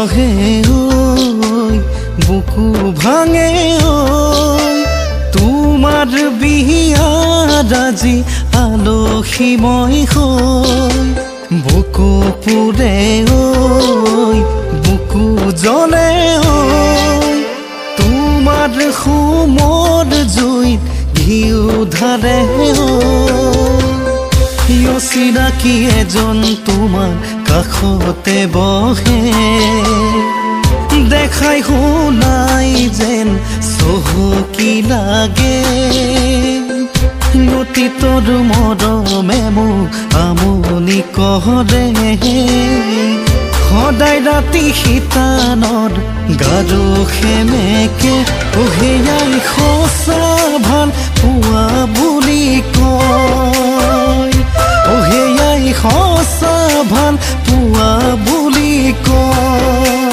বহে ঐ বুকু ভাঙে ঐ তোমাৰ বিয়াত আজি আলহী মই হৈ বুকু পুৰে ঐ বুকু জ্বলে ঐ তোমাৰ সুমৰ জুইত ঘিউ ধাৰে চিনাকি এজন তোমাৰ কাষতে বহে দেখাই শুনাই যেন চহকী লাগে অতীতৰ মৰমে মোক আমনি কৰে সদায় ৰাতি শীতানৰ গাৰু সেমেকে সেয়াই সঁচা ভাল পোৱা বুলি কয় সেয়াই সঁচা ভাল পোৱা বুলি কয়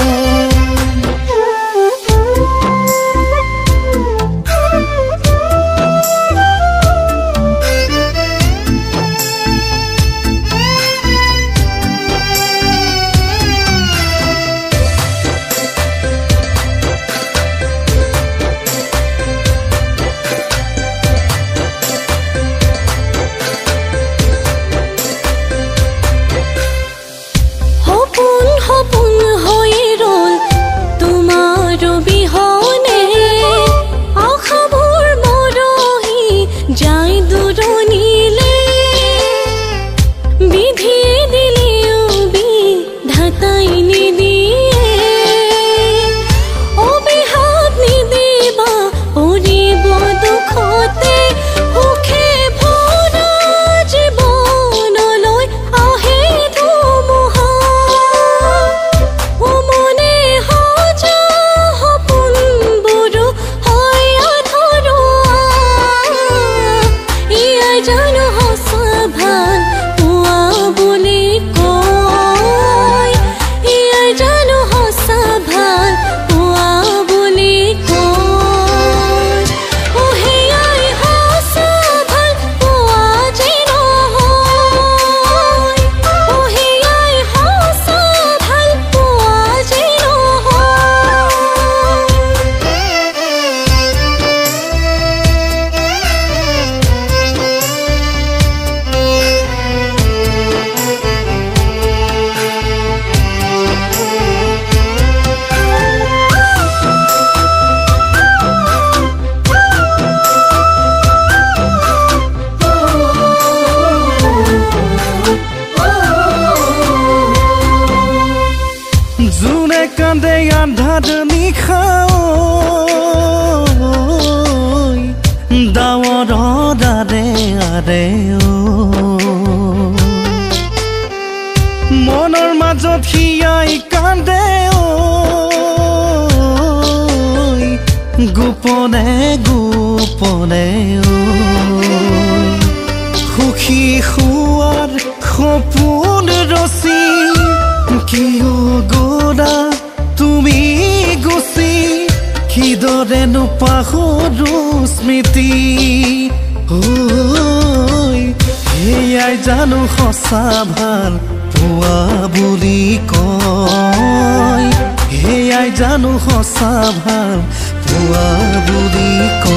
কান্দে আন্ধাৰ নিশাও ডাৱৰৰ আৰে আৰে মনৰ মাজত হিয়াই কান্দে গোপনে গোপনে সুখী হোৱাৰ সপোন ৰচি কিয় গৰা তুমি গুচি কিদৰে পাহৰো স্মৃতি সেয়াই জানো সঁচা ভাল পোৱা বুলি কয় সেয়াই জানো সঁচা ভাল পোৱা বুলি কয়